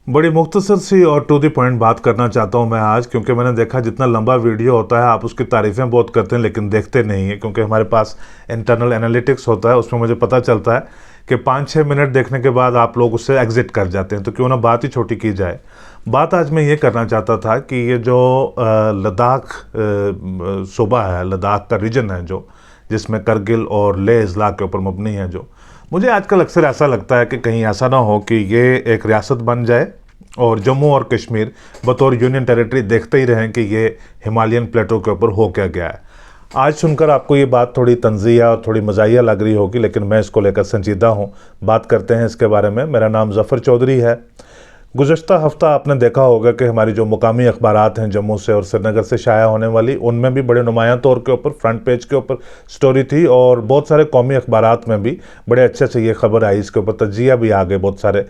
बड़ी मुख्तसर सी और टू द पॉइंट बात करना चाहता हूं मैं आज, क्योंकि मैंने देखा जितना लंबा वीडियो होता है आप उसकी तारीफ़ें बहुत करते हैं लेकिन देखते नहीं हैं, क्योंकि हमारे पास इंटरनल एनालिटिक्स होता है, उसमें मुझे पता चलता है कि 5-6 मिनट देखने के बाद आप लोग उससे एग्ज़िट कर जाते हैं। तो क्यों ना बात ही छोटी की जाए। बात आज मैं ये करना चाहता था कि ये जो लद्दाख सूबा है, लद्दाख का रीजन है जो जिसमें करगिल और लेह अजला के ऊपर मबनी है, जो मुझे आजकल अक्सर ऐसा लगता है कि कहीं ऐसा ना हो कि ये एक रियासत बन जाए और जम्मू और कश्मीर बतौर यूनियन टेरिटरी देखते ही रहें कि ये हिमालयन प्लेटो के ऊपर हो क्या गया है। आज सुनकर आपको ये बात थोड़ी तंज़िया और थोड़ी मज़ाहिया लग रही होगी, लेकिन मैं इसको लेकर संजीदा हूँ। बात करते हैं इसके बारे में। मेरा नाम ज़फ़र चौधरी है। गुज़श्ता हफ़्ता आपने देखा होगा कि हमारी जो मुकामी अखबारात हैं जम्मू से और श्रीनगर से शाया होने वाली, उनमें भी बड़े नुमायां तौर के ऊपर फ्रंट पेज के ऊपर स्टोरी थी, और बहुत सारे कौमी अखबारात में भी बड़े अच्छे से ये खबर आई। इसके ऊपर तजिया भी आ गए बहुत सारे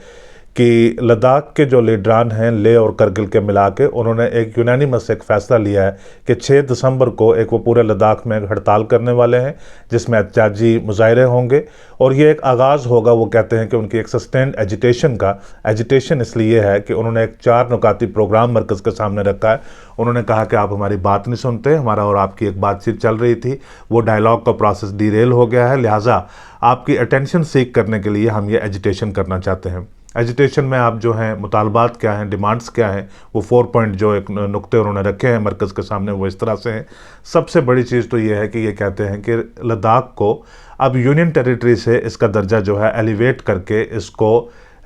कि लद्दाख के जो लीडरान हैं लेह और करगिल के मिला के, उन्होंने एक यूनानिमस एक फ़ैसला लिया है कि 6 दिसंबर को एक वो पूरे लद्दाख में हड़ताल करने वाले हैं जिसमें एहतजाजी मुजाहरे होंगे, और ये एक आगाज़ होगा, वो कहते हैं कि उनकी एक सस्टेंड एजिटेशन का। एजिटेशन इसलिए है कि उन्होंने एक 4 नुकाती प्रोग्राम मरकज़ के सामने रखा है। उन्होंने कहा कि आप हमारी बात नहीं सुनते, हमारा और आपकी एक बातचीत चल रही थी, वो डायलॉग का प्रोसेस डीरेल हो गया है, लिहाजा आपकी अटेंशन सीख करने के लिए हम ये एजिटेशन करना चाहते हैं। एजिटेशन में आप जो हैं मुतालबात क्या हैं, डिमांड्स क्या हैं, वो 4 पॉइंट जो एक नुक्ते उन्होंने रखे हैं मरकज़ के सामने, वो इस तरह से हैं। सबसे बड़ी चीज़ तो ये है कि ये कहते हैं कि लद्दाख को अब यूनियन टेरिटरी से इसका दर्जा जो है एलिवेट करके इसको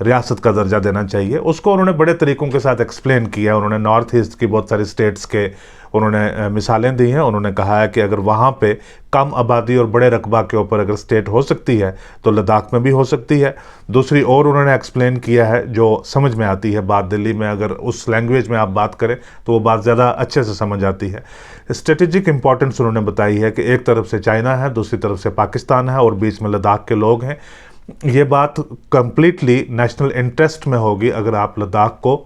रियासत का दर्जा देना चाहिए। उसको उन्होंने बड़े तरीक़ों के साथ एक्सप्लेन किया। उन्होंने नॉर्थ ईस्ट की बहुत सारी स्टेट्स के उन्होंने मिसालें दी हैं। उन्होंने कहा है कि अगर वहाँ पे कम आबादी और बड़े रकबा के ऊपर अगर स्टेट हो सकती है तो लद्दाख में भी हो सकती है। दूसरी और उन्होंने एक्सप्लेन किया है जो समझ में आती है बात, दिल्ली में अगर उस लैंग्वेज में आप बात करें तो वो बात ज़्यादा अच्छे से समझ आती है। स्ट्रेटेजिक इंपॉर्टेंस उन्होंने बताई है कि एक तरफ से चाइना है, दूसरी तरफ से पाकिस्तान है और बीच में लद्दाख के लोग हैं। ये बात कंप्लीटली नेशनल इंटरेस्ट में होगी अगर आप लद्दाख को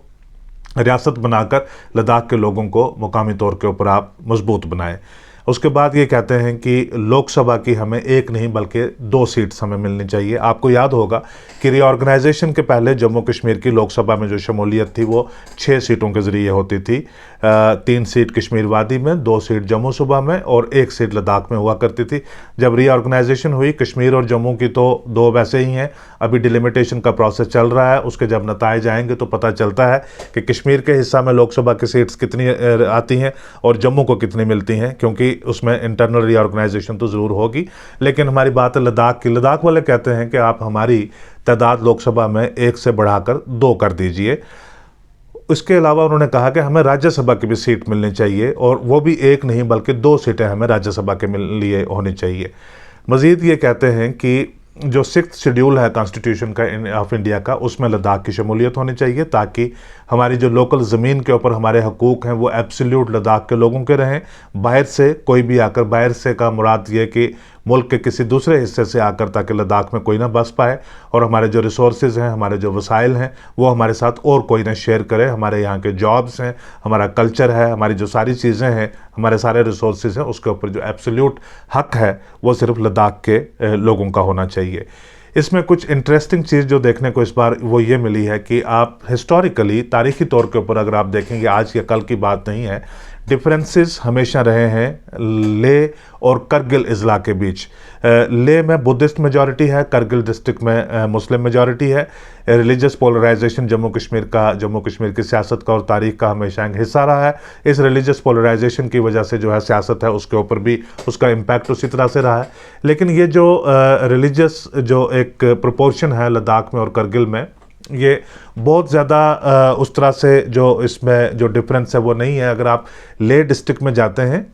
रियासत बनाकर लद्दाख के लोगों को मुकामी तौर के ऊपर आप मजबूत बनाएं। उसके बाद ये कहते हैं कि लोकसभा की हमें एक नहीं बल्कि 2 सीट्स हमें मिलनी चाहिए। आपको याद होगा कि रीऑर्गेनाइजेशन के पहले जम्मू कश्मीर की लोकसभा में जो शमूलियत थी वो 6 सीटों के ज़रिए होती थी। 3 सीट कश्मीर वादी में, 2 सीट जम्मू सूबा में और 1 सीट लद्दाख में हुआ करती थी। जब रीऑर्गेनाइजेशन हुई कश्मीर और जम्मू की तो 2 वैसे ही हैं। अभी डिलिमिटेशन का प्रोसेस चल रहा है, उसके जब नताइज आएंगे तो पता चलता है कि कश्मीर के हिस्सा में लोकसभा की सीट्स कितनी आती हैं और जम्मू को कितनी मिलती हैं, क्योंकि उसमें इंटरनल रीऑर्गेनाइजेशन तो ज़रूर होगी। लेकिन हमारी बात है लद्दाख की। लद्दाख वाले कहते हैं कि आप हमारी तादाद लोकसभा में 1 से बढ़ाकर 2 कर दीजिए। इसके अलावा उन्होंने कहा कि हमें राज्यसभा की भी सीट मिलनी चाहिए, और वो भी 1 नहीं बल्कि 2 सीटें हमें राज्यसभा के लिए होनी चाहिए। मज़ीद ये कहते हैं कि जो 6th शेड्यूल है कॉन्स्टिट्यूशन का ऑफ इंडिया का, उसमें लद्दाख की शमूलियत होनी चाहिए ताकि हमारी जो लोकल ज़मीन के ऊपर हमारे हकूक़ हैं वो एब्सोल्यूट लद्दाख के लोगों के रहें। बाहर से कोई भी आकर, बाहर से का मुराद ये कि मुल्क के किसी दूसरे हिस्से से आकर, ताकि लद्दाख में कोई ना बस पाए और हमारे जो रिसोर्सेज हैं, हमारे जो वसाइल हैं वो हमारे साथ और कोई ना शेयर करे। हमारे यहाँ के जॉब्स हैं, हमारा कल्चर है, हमारी जो सारी चीज़ें हैं, हमारे सारे रिसोर्सेज हैं, उसके ऊपर जो एब्सोल्यूट हक है वो सिर्फ लद्दाख के लोगों का होना चाहिए। इसमें कुछ इंटरेस्टिंग चीज़ जो देखने को इस बार वो ये मिली है कि आप हिस्टोरिकली तारीख़ी तौर के ऊपर अगर आप देखेंगे, आज या कल की बात नहीं है, डिफरेंसेस हमेशा रहे हैं लेह और करगिल अजला के बीच। लेह में बुद्धिस्ट मेजॉरिटी है, करगिल डिस्ट्रिक्ट में मुस्लिम मेजॉरिटी है। रिलीजियस पोलराइजेशन जम्मू कश्मीर की सियासत का और तारीख का हमेशा एक हिस्सा रहा है। इस रिलीजियस पोलराइजेशन की वजह से जो है सियासत है उसके ऊपर भी उसका इम्पैक्ट उसी तरह से रहा है। लेकिन ये जो रिलीजियस जो एक प्रोपोर्शन है लद्दाख में और करगिल में, ये बहुत ज़्यादा उस तरह से जो इसमें जो डिफरेंस है वो नहीं है। अगर आप लेह डिस्ट्रिक्ट में जाते हैं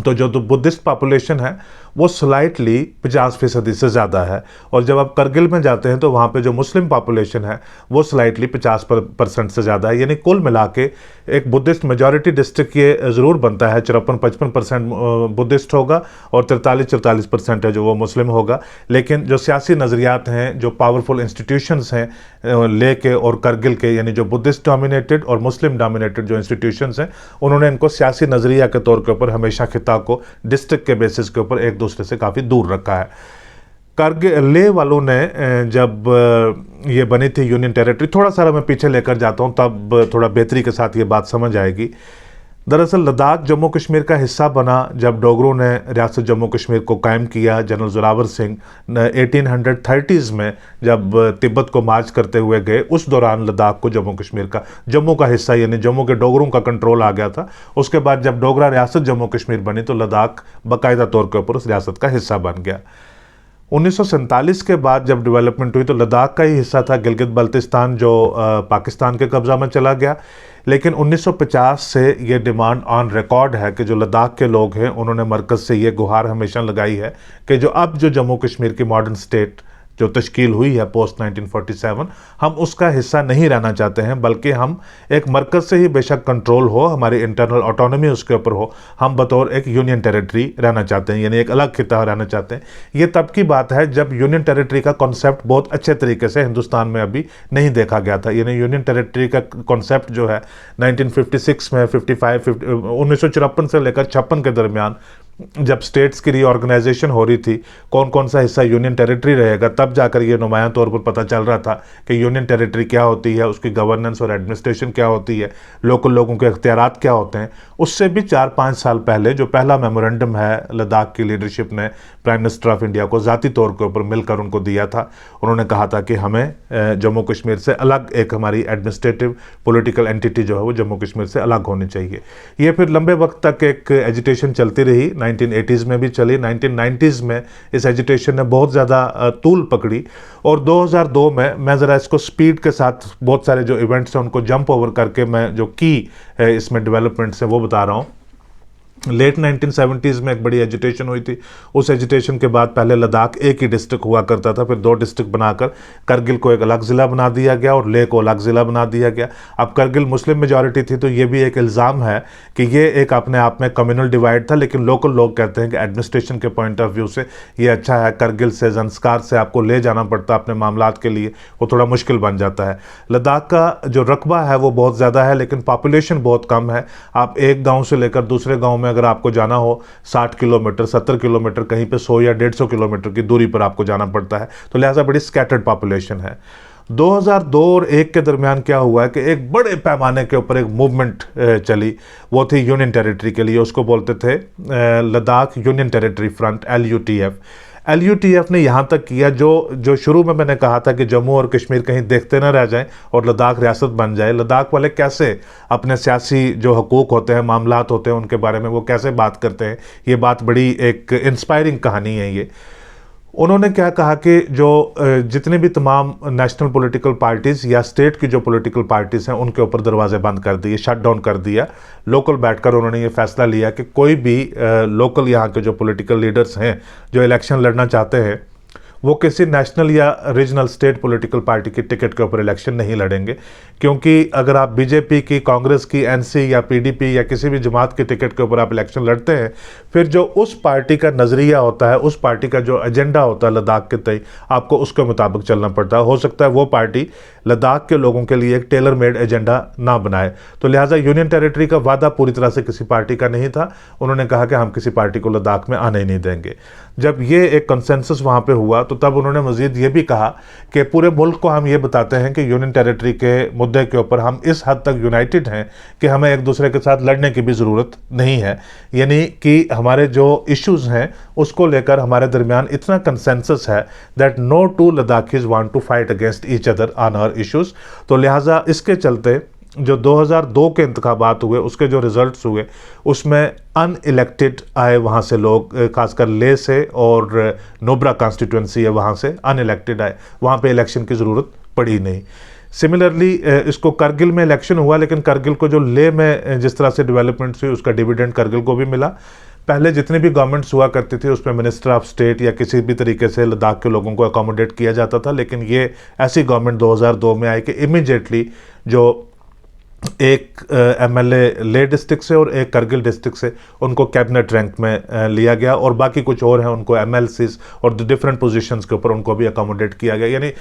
तो जो बुद्धिस्ट पॉपुलेशन है वो स्लाइटली 50% से ज़्यादा है, और जब आप करगिल में जाते हैं तो वहाँ पे जो मुस्लिम पॉपुलेशन है वो स्लाइटली 50% से ज़्यादा है। यानी कुल मिला के एक बुद्धिस्ट मेजॉरिटी डिस्ट्रिक्ट ये ज़रूर बनता है। 54-55% बुद्धिस्ट होगा और 43-44% है जो वो मुस्लिम होगा। लेकिन जो सियासी नज़रियात हैं, जो पावरफुल इंस्टीट्यूशंस हैं लेह के और करगिल के, यानी जो बुद्धिस्ट डोमिनेटेड और मुस्लिम डोमिनेटेड जो इंस्टीट्यूशंस हैं, उन्होंने इनको सियासी नज़रिया के तौर के ऊपर हमेशा खिता को डिस्ट्रिक्ट के बेसिस के ऊपर एक दूसरे से काफ़ी दूर रखा है। कारगिल लेह वालों ने जब ये बनी थी यूनियन टेरिटरी, थोड़ा सा मैं पीछे लेकर जाता हूँ तब थोड़ा बेहतरी के साथ ये बात समझ आएगी। दरअसल लद्दाख जम्मू कश्मीर का हिस्सा बना जब डोगरों ने रियासत जम्मू कश्मीर को कायम किया। जनरल जोरावर सिंह 1830s में जब तिब्बत को मार्च करते हुए गए, उस दौरान लद्दाख को जम्मू का हिस्सा यानी जम्मू के डोगरों का कंट्रोल आ गया था। उसके बाद जब डोगरा रियासत जम्मू कश्मीर बनी तो लद्दाख बाकायदा तौर के ऊपर उस रियासत का हिस्सा बन गया। 1947 के बाद जब डेवलपमेंट हुई तो लद्दाख का ही हिस्सा था गिलगित बल्तिस्तान, जो पाकिस्तान के कब्जा में चला गया। लेकिन 1950 से ये डिमांड ऑन रिकॉर्ड है कि जो लद्दाख के लोग हैं उन्होंने मरकज़ से ये गुहार हमेशा लगाई है कि जो जम्मू कश्मीर की मॉडर्न स्टेट जो तश्कील हुई है पोस्ट 1947, हम उसका हिस्सा नहीं रहना चाहते हैं, बल्कि हम एक मरकज़ से ही बेशक कंट्रोल हो, हमारी इंटरनल ऑटोनॉमी उसके ऊपर हो, हम बतौर एक यूनियन टेरिटरी रहना चाहते हैं, यानी एक अलग खिता रहना चाहते हैं। ये तब की बात है जब यूनियन टेरिटरी का कॉन्सेप्ट बहुत अच्छे तरीके से हिंदुस्तान में अभी नहीं देखा गया था। यानी यूनियन टेरिटरी का कॉन्सेप्ट जो है 1956 में 1954 से लेकर 56 के दरमियान जब स्टेट्स की रीऑर्गेनाइजेशन हो रही थी, कौन कौन सा हिस्सा यूनियन टेरिटरी रहेगा, तब जाकर ये नुमायां तौर पर पता चल रहा था कि यूनियन टेरिटरी क्या होती है, उसकी गवर्नेंस और एडमिनिस्ट्रेशन क्या होती है, लोकल लोगों के इख्तियारात क्या होते हैं। उससे भी 4-5 साल पहले जो पहला मेमोरेंडम है लद्दाख की लीडरशिप ने प्राइम मिनिस्टर ऑफ इंडिया को ज़ाती तौर के ऊपर मिलकर उनको दिया था। उन्होंने कहा था कि हमें जम्मू कश्मीर से अलग एक हमारी एडमिनिस्ट्रेटिव पॉलिटिकल एंटिटी जो है वो जम्मू कश्मीर से अलग होनी चाहिए। ये फिर लंबे वक्त तक एक एजिटेशन चलती रही, 1980s में भी चली। 1990s में इस एजिटेशन ने बहुत ज़्यादा तूल पकड़ी और 2002 में मैं ज़रा इसको स्पीड के साथ बहुत सारे जो इवेंट्स हैं उनको जंप ओवर करके मैं जो की इसमें डेवलपमेंट्स हैं वो बता रहा हूँ। लेट 1970s में एक बड़ी एजिटेशन हुई थी। उस एजिटेशन के बाद पहले लद्दाख एक ही डिस्ट्रिक्ट हुआ करता था, फिर 2 डिस्ट्रिक्ट बनाकर करगिल को एक अलग ज़िला बना दिया गया और लेह को अलग ज़िला बना दिया गया। अब करगिल मुस्लिम मेजॉरिटी थी तो ये भी एक इल्ज़ाम है कि ये एक अपने आप में कम्युनल डिवाइड था, लेकिन लोकल लोग कहते हैं कि एडमिनिस्ट्रेशन के पॉइंट ऑफ व्यू से ये अच्छा है। करगिल से ज़ंस्कार से आपको ले जाना पड़ता अपने मामलात के लिए, वो थोड़ा मुश्किल बन जाता है। लद्दाख का जो रकबा है वो बहुत ज़्यादा है लेकिन पॉपुलेशन बहुत कम है। आप एक गाँव से लेकर दूसरे गाँव में अगर आपको जाना हो 60 किलोमीटर 70 किलोमीटर, कहीं पे 100 या 150 किलोमीटर की दूरी पर आपको जाना पड़ता है, तो लिहाजा बड़ी स्कैटर्ड पॉपुलेशन है। 2002 और 1 के दरमियान क्या हुआ है कि एक बड़े पैमाने के ऊपर एक मूवमेंट चली, वो थी यूनियन टेरिटरी के लिए। उसको बोलते थे Ladakh union territory front, LUTF। LUTF ने यहाँ तक किया जो शुरू में मैंने कहा था कि जम्मू और कश्मीर कहीं देखते ना रह जाएं और लद्दाख रियासत बन जाए। लद्दाख वाले कैसे अपने सियासी जो हकूक़ होते हैं, मामलात होते हैं, उनके बारे में वो कैसे बात करते हैं, ये बात बड़ी एक इंस्पायरिंग कहानी है ये। उन्होंने क्या कहा कि जो जितने भी तमाम नेशनल पॉलिटिकल पार्टीज़ या स्टेट की जो पॉलिटिकल पार्टीज़ हैं उनके ऊपर दरवाजे बंद कर दिए, शट डाउन कर दिया। लोकल बैठकर उन्होंने ये फैसला लिया कि कोई भी लोकल यहाँ के जो पॉलिटिकल लीडर्स हैं जो इलेक्शन लड़ना चाहते हैं वो किसी नेशनल या रीजनल स्टेट पॉलिटिकल पार्टी की टिकट के ऊपर इलेक्शन नहीं लड़ेंगे, क्योंकि अगर आप बीजेपी की, कांग्रेस की, NC या PDP या किसी भी जमात की टिकट के ऊपर आप इलेक्शन लड़ते हैं, फिर जो उस पार्टी का नज़रिया होता है, उस पार्टी का जो एजेंडा होता है लद्दाख के तय, आपको उसके मुताबिक चलना पड़ता है। हो सकता है वो पार्टी लद्दाख के लोगों के लिए एक टेलर मेड एजेंडा ना बनाए। तो लिहाजा यूनियन टेरिटरी का वादा पूरी तरह से किसी पार्टी का नहीं था। उन्होंने कहा कि हम किसी पार्टी को लद्दाख में आने ही नहीं देंगे। जब ये एक कंसेंसस वहाँ पे हुआ तो तब उन्होंने मज़ीद ये भी कहा कि पूरे मुल्क को हम ये बताते हैं कि यूनियन टेरिटरी के मुद्दे के ऊपर हम इस हद तक यूनाइटेड हैं कि हमें एक दूसरे के साथ लड़ने की भी ज़रूरत नहीं है। यानी कि हमारे जो इश्यूज़ हैं उसको लेकर हमारे दरमियान इतना कंसेंसस है that no two Ladakhis want to fight against each other on our issues. तो लिहाजा इसके चलते जो 2002 के इंतखाबात हुए उसके जो रिज़ल्ट्स हुए उसमें अनइलेक्टेड आए वहाँ से लोग, खासकर लेह से, और नोब्रा कॉन्स्टिट्यूंसी है वहाँ से अनइलेक्टेड आए, वहाँ पे इलेक्शन की ज़रूरत पड़ी नहीं। सिमिलरली इसको करगिल में इलेक्शन हुआ, लेकिन करगिल को जो लेह में जिस तरह से डेवलपमेंट्स हुई उसका डिविडेंड करगिल को भी मिला। पहले जितनी भी गवर्नमेंट्स हुआ करती थी उसमें मिनिस्टर ऑफ स्टेट या किसी भी तरीके से लद्दाख के लोगों को अकोमोडेट किया जाता था, लेकिन ये ऐसी गवर्नमेंट 2002 में आई कि इमीडिएटली जो एक एमएलए लेह डिस्ट्रिक्ट से और एक करगिल डिस्ट्रिक्ट से उनको कैबिनेट रैंक में लिया गया, और बाकी कुछ और हैं उनको एमएलसीज और डिफरेंट पोजीशंस के ऊपर उनको भी अकोमोडेट किया गया। यानी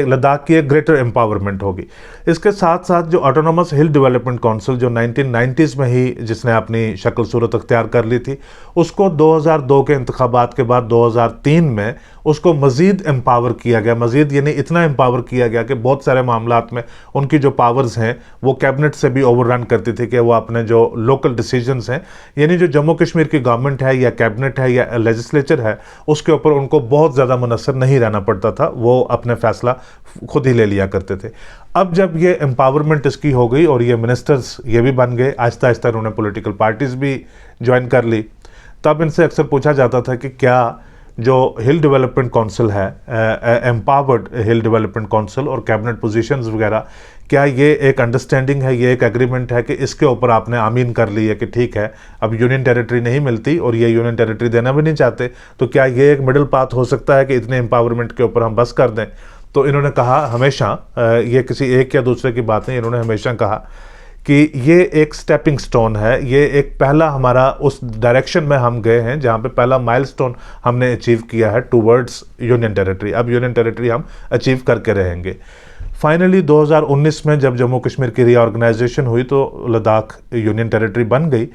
लद्दाख की एक ग्रेटर एम्पावरमेंट होगी। इसके साथ साथ जो ऑटोनोमस हिल डेवलपमेंट काउंसिल जो 1990s में ही जिसने अपनी शक्ल सूरत अख्तियार कर ली थी, उसको 2002 के इंतखाबात के बाद 2003 में उसको मज़ीद एम्पावर किया गया। मज़ीद यानी इतना एम्पावर किया गया कि बहुत सारे मामलात में उनकी जो पावर्स हैं वो कैबिनेट से भी ओवररन करती थी, कि वो अपने जो लोकल डिसीजंस हैं, यानी जो जम्मू कश्मीर की गवर्नमेंट है या कैबिनेट है या लेजिस्लेचर है, उसके ऊपर उनको बहुत ज़्यादा मुनस्सर नहीं रहना पड़ता था, वो अपने फैसला खुद ही ले लिया करते थे। अब जब ये एम्पावरमेंट इसकी हो गई और ये मिनिस्टर्स ये भी बन गए, आहिस्ता आहिस्ता उन्होंने पॉलिटिकल पार्टीज़ भी ज्वाइन कर ली, तब इनसे अक्सर पूछा जाता था कि क्या जो हिल डेवलपमेंट काउंसिल है, एम्पावर्ड हिल डेवलपमेंट काउंसिल और कैबिनेट पोजीशंस वगैरह, क्या ये एक अंडरस्टैंडिंग है, ये एक एग्रीमेंट है कि इसके ऊपर आपने आमीन कर ली है कि ठीक है अब यूनियन टेरिटरी नहीं मिलती और ये यूनियन टेरिटरी देना भी नहीं चाहते, तो क्या ये एक मिडिल पाथ हो सकता है कि इतने एम्पावरमेंट के ऊपर हम बस कर दें? तो इन्होंने कहा हमेशा, ये किसी एक या दूसरे की बात नहीं, इन्होंने हमेशा कहा कि ये एक स्टेपिंग स्टोन है, ये एक पहला हमारा उस डायरेक्शन में हम गए हैं जहाँ पे पहला माइलस्टोन हमने अचीव किया है टूवर्ड्स यूनियन टेरिटरी। अब यूनियन टेरिटरी हम अचीव करके रहेंगे। फाइनली 2019 में जब जम्मू कश्मीर की रीऑर्गेनाइजेशन हुई तो लद्दाख यूनियन टेरिटरी बन गई।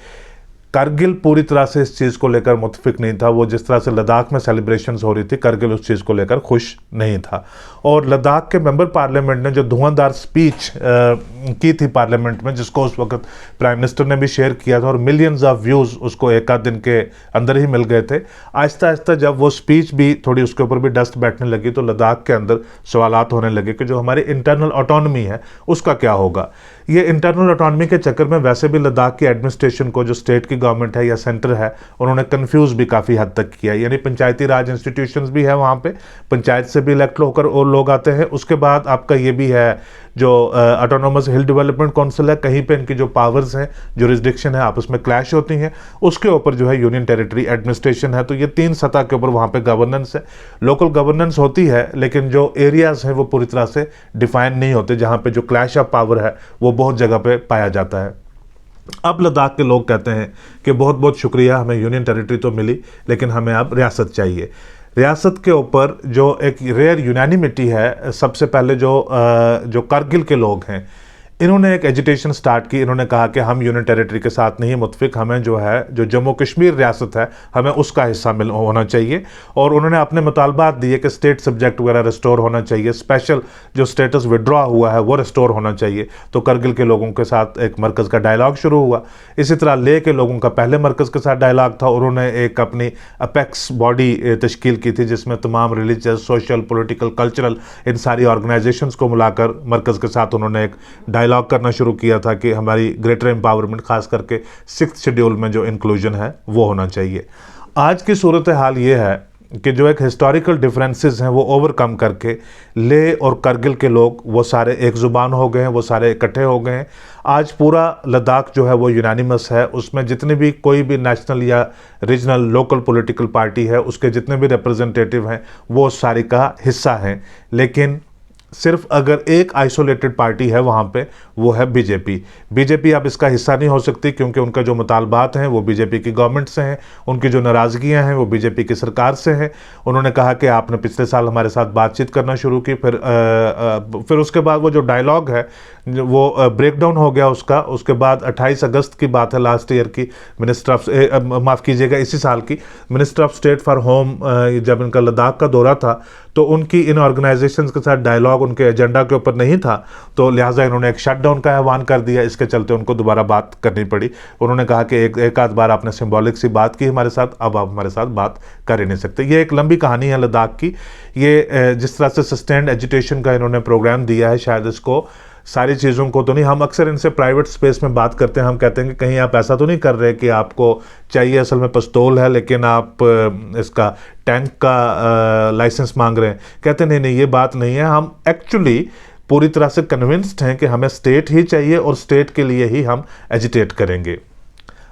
करगिल पूरी तरह से इस चीज़ को लेकर मुतफिक नहीं था। वो जिस तरह से लद्दाख में सेलिब्रेशंस हो रही थी, करगिल उस चीज़ को लेकर खुश नहीं था। और लद्दाख के मेंबर पार्लियामेंट ने जो धुआंधार स्पीच की थी पार्लियामेंट में, जिसको उस वक्त प्राइम मिनिस्टर ने भी शेयर किया था और मिलियंस ऑफ व्यूज़ उसको एक आध दिन के अंदर ही मिल गए थे, आहिस्ता आहिस्ता जब वो स्पीच भी थोड़ी उसके ऊपर भी डस्ट बैठने लगी तो लद्दाख के अंदर सवालात होने लगे कि जो हमारी इंटरनल ऑटोनॉमी है उसका क्या होगा। ये इंटरनल ऑटोनॉमी के चक्कर में वैसे भी लद्दाख की एडमिनिस्ट्रेशन को, जो स्टेट की गवर्नमेंट है या सेंटर है, उन्होंने कंफ्यूज भी काफ़ी हद तक किया। यानी पंचायती राज इंस्टीट्यूशंस भी है वहाँ पे, पंचायत से भी इलेक्ट होकर और लोग आते हैं। उसके बाद आपका ये भी है जो ऑटोनोमस हिल डेवलपमेंट काउंसिल है, कहीं पे इनकी जो पावर्स हैं, जुरिस्डिक्शन है, आपस में क्लैश होती हैं। उसके ऊपर जो है यूनियन टेरिटरी एडमिनिस्ट्रेशन है। तो ये 3 सतह के ऊपर वहाँ पे गवर्नेंस है, लोकल गवर्नेंस होती है, लेकिन जो एरियाज़ हैं वो पूरी तरह से डिफाइन नहीं होते, जहाँ पे जो क्लैश ऑफ पावर है वो बहुत जगह पे पाया जाता है। अब लद्दाख के लोग कहते हैं कि बहुत बहुत शुक्रिया, हमें यूनियन टेरिटरी तो मिली, लेकिन हमें अब रियासत चाहिए। रियासत के ऊपर जो एक रेयर यूनानिमिटी है, सबसे पहले जो करगिल के लोग हैं, इन्होंने एक एजिटेशन स्टार्ट की। इन्होंने कहा कि हम यूनियन टेरिटरी के साथ नहीं मुतफिक, हमें जो है जो जम्मू कश्मीर रियासत है हमें उसका हिस्सा होना चाहिए। और उन्होंने अपने मुतालबात दिए कि स्टेट सब्जेक्ट वगैरह रिस्टोर होना चाहिए, स्पेशल जो स्टेटस विड्रॉ हुआ है वो रिस्टोर होना चाहिए। तो करगिल के लोगों के साथ एक मरकज़ का डायलॉग शुरू हुआ। इसी तरह लेह के लोगों का पहले मरकज़ के साथ डायलॉग था। उन्होंने एक अपनी अपेक्स बॉडी तश्कील की थी जिसमें तमाम रिलीजियस, सोशल, पॉलिटिकल, कल्चरल इन सारी ऑर्गेनाइजेशंस को मिलाकर मरकज़ के साथ उन्होंने एक डायलॉग करना शुरू किया था कि हमारी ग्रेटर एम्पावरमेंट, खास करके 6th शेड्यूल में जो इंक्लूजन है वो होना चाहिए। आज की सूरत हाल ये है कि जो एक हिस्टोरिकल डिफरेंसेस हैं वो ओवरकम करके लेह और करगिल के लोग वो सारे एक ज़ुबान हो गए हैं, वो सारे इकट्ठे हो गए हैं। आज पूरा लद्दाख जो है वो यूनानिमस है। उसमें जितने भी कोई भी नेशनल या रीजनल लोकल पॉलिटिकल पार्टी है, उसके जितने भी रिप्रेजेंटेटिव हैं वो सारी का हिस्सा हैं। लेकिन सिर्फ अगर एक आइसोलेटेड पार्टी है वहाँ पे, वो है बीजेपी। बीजेपी अब इसका हिस्सा नहीं हो सकती क्योंकि उनका जो मुतालबात हैं वो बीजेपी की गवर्नमेंट से हैं, उनकी जो नाराज़गियाँ हैं वो बीजेपी की सरकार से हैं। उन्होंने कहा कि आपने पिछले साल हमारे साथ बातचीत करना शुरू की, फिर उसके बाद वो जो डायलॉग है वो ब्रेक डाउन हो गया उसका। उसके बाद 28 अगस्त की बात है लास्ट ईयर की, मिनिस्टर ऑफ माफ़ कीजिएगा इसी साल की, minister of state for home जब इनका लद्दाख का दौरा था तो उनकी इन ऑर्गेनाइजेशंस के साथ डायलॉग उनके एजेंडा के ऊपर नहीं था, तो लिहाजा इन्होंने एक शटडाउन का आह्वान कर दिया। इसके चलते उनको दोबारा बात करनी पड़ी। उन्होंने कहा कि एक आध बार आपने सिंबॉलिक सी बात की हमारे साथ, अब आप हमारे साथ बात कर ही नहीं सकते। ये एक लंबी कहानी है लद्दाख की। ये जिस तरह से सस्टेन्ड एजुटेशन का इन्होंने प्रोग्राम दिया है, शायद इसको सारी चीज़ों को तो नहीं, हम अक्सर इनसे प्राइवेट स्पेस में बात करते हैं, हम कहते हैं कि कहीं आप ऐसा तो नहीं कर रहे कि आपको चाहिए असल में पिस्तौल है लेकिन आप इसका टैंक का लाइसेंस मांग रहे हैं। कहते नहीं नहीं, ये बात नहीं है, हम एक्चुअली पूरी तरह से कन्विंस्ड हैं कि हमें स्टेट ही चाहिए और स्टेट के लिए ही हम एजिटेट करेंगे।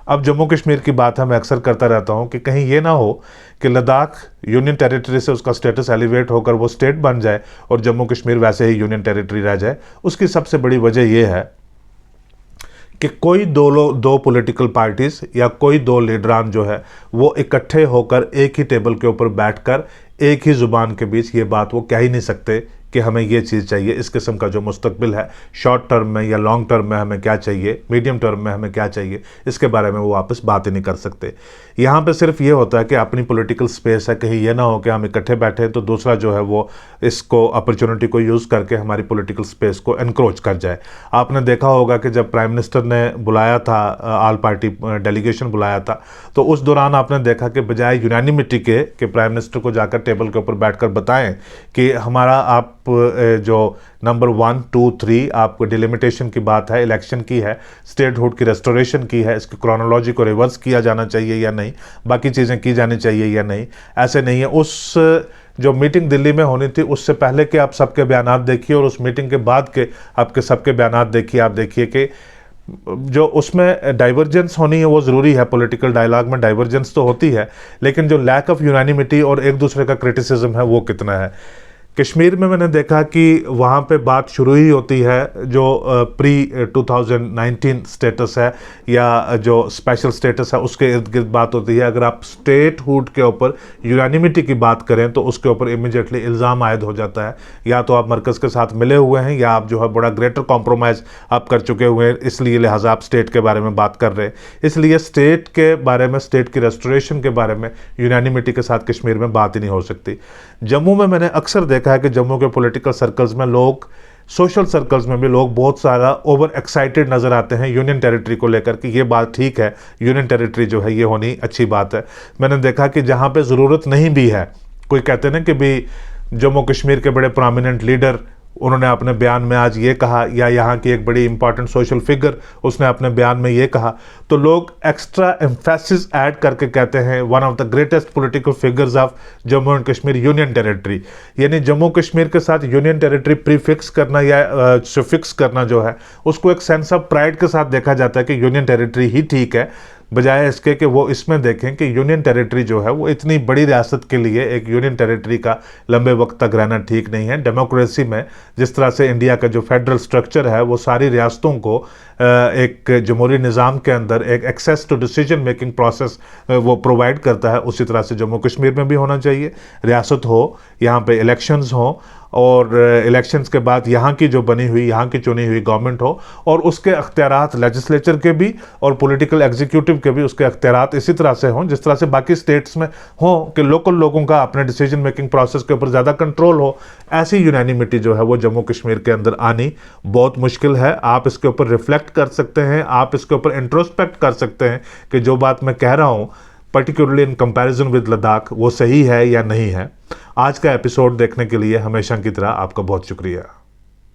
अब जम्मू कश्मीर की बात है, मैं अक्सर करता रहता हूँ कि कहीं ये ना हो कि लद्दाख यूनियन टेरिटरी से उसका स्टेटस एलिवेट होकर वो स्टेट बन जाए और जम्मू कश्मीर वैसे ही यूनियन टेरिटरी रह जाए। उसकी सबसे बड़ी वजह यह है कि कोई दो पॉलिटिकल पार्टीज या कोई दो लीडरान जो है वो इकट्ठे होकर एक ही टेबल के ऊपर बैठकर एक ही ज़ुबान के बीच ये बात वो कह ही नहीं सकते कि हमें ये चीज़ चाहिए, इस किस्म का जो मुस्तकबिल है शॉर्ट टर्म में या लॉन्ग टर्म में हमें क्या चाहिए, मीडियम टर्म में हमें क्या चाहिए, इसके बारे में वो वापस बात ही नहीं कर सकते। यहाँ पे सिर्फ ये होता है कि अपनी पॉलिटिकल स्पेस है, कहीं ये ना हो कि हम इकट्ठे बैठे तो दूसरा जो है वो इसको अपॉर्चुनिटी को यूज़ करके हमारी पॉलिटिकल स्पेस को एनक्रोच कर जाए। आपने देखा होगा कि जब प्राइम मिनिस्टर ने बुलाया था, ऑल पार्टी डेलीगेशन बुलाया था, तो उस दौरान आपने देखा कि बजाय यूनानिमिटी के कि प्राइम मिनिस्टर को जाकर टेबल के ऊपर बैठकर बताएं कि हमारा आप जो नंबर 1, 2, 3 आपको डिलिमिटेशन की बात है, इलेक्शन की है, स्टेटहुड की रेस्टोरेशन की है, इसकी क्रोनोलॉजी को रिवर्स किया जाना चाहिए या नहीं, बाकी चीज़ें की जानी चाहिए या नहीं, ऐसे नहीं है। उस जो मीटिंग दिल्ली में होनी थी उससे पहले के आप सबके बयानात देखिए और उस मीटिंग के बाद के आपके सबके बयानात देखिए, आप देखिए कि जो उसमें डाइवर्जेंस होनी है वो ज़रूरी है, पॉलिटिकल डायलॉग में डाइवर्जेंस तो होती है, लेकिन जो लैक ऑफ यूनानिमिटी और एक दूसरे का क्रिटिसिज्म है वो कितना है। कश्मीर में मैंने देखा कि वहाँ पे बात शुरू ही होती है जो प्री 2019 स्टेटस है या जो स्पेशल स्टेटस है उसके इर्द गिर्द बात होती है। अगर आप स्टेटहुड के ऊपर यूनानिमिटी की बात करें तो उसके ऊपर इमीडिएटली इल्ज़ाम आयद हो जाता है, या तो आप मरकज़ के साथ मिले हुए हैं या आप जो है बड़ा ग्रेटर कॉम्प्रोमाइज़ आप कर चुके हुए हैं, इसलिए लिहाजा आप स्टेट के बारे में बात कर रहे हैं। इसलिए स्टेट के बारे में, स्टेट की रेस्टोरेशन के बारे में यूनानिमिटी के साथ कश्मीर में बात ही नहीं हो सकती। जम्मू में मैंने अक्सर देखा है कि जम्मू के पॉलिटिकल सर्कल्स में लोग, सोशल सर्कल्स में भी लोग बहुत सारा ओवर एक्साइटेड नज़र आते हैं यूनियन टेरिटरी को लेकर कि ये बात ठीक है, यूनियन टेरिटरी जो है ये होनी अच्छी बात है। मैंने देखा कि जहाँ पे ज़रूरत नहीं भी है, कोई कहते हैं ना कि भी जम्मू कश्मीर के बड़े प्रोमिनेंट लीडर उन्होंने अपने बयान में आज ये कहा, या यहाँ की एक बड़ी इंपॉर्टेंट सोशल फिगर उसने अपने बयान में ये कहा, तो लोग एक्स्ट्रा एम्फेसिस ऐड करके कहते हैं one of the greatest political figures of Jammu and Kashmir union territory. यानी जम्मू कश्मीर के साथ यूनियन टेरिटरी प्रीफिक्स करना या सुफिक्स करना जो है उसको एक सेंस ऑफ प्राइड के साथ देखा जाता है कि यूनियन टेरिटरी ही ठीक है, बजाय इसके कि वो इसमें देखें कि यूनियन टेरिटरी जो है वो इतनी बड़ी रियासत के लिए एक यूनियन टेरिटरी का लंबे वक्त तक रहना ठीक नहीं है। डेमोक्रेसी में जिस तरह से इंडिया का जो फेडरल स्ट्रक्चर है वो सारी रियासतों को एक जमहूरी निज़ाम के अंदर एक access to decision making process वो प्रोवाइड करता है, उसी तरह से जम्मू कश्मीर में भी होना चाहिए। रियासत हो, यहाँ पे इलेक्शंस हो और इलेक्शंस के बाद यहाँ की जो बनी हुई, यहाँ की चुनी हुई गवर्नमेंट हो और उसके अख्तियारात लेजिस्लेचर के भी और पॉलिटिकल एग्जीक्यूटिव के भी उसके अख्तियारात इसी तरह से हों जिस तरह से बाकी स्टेट्स में हो कि लोकल लोगों का अपने डिसीजन मेकिंग प्रोसेस के ऊपर ज़्यादा कंट्रोल हो। ऐसी यूनानिमिटी जो है वो जम्मू कश्मीर के अंदर आनी बहुत मुश्किल है। आप इसके ऊपर रिफ्लेक्ट कर सकते हैं, आप इसके ऊपर इंट्रोस्पेक्ट कर सकते हैं कि जो बात मैं कह रहा हूँ particularly in comparison with Ladakh वो सही है या नहीं है। आज का एपिसोड देखने के लिए हमेशा की तरह आपका बहुत शुक्रिया।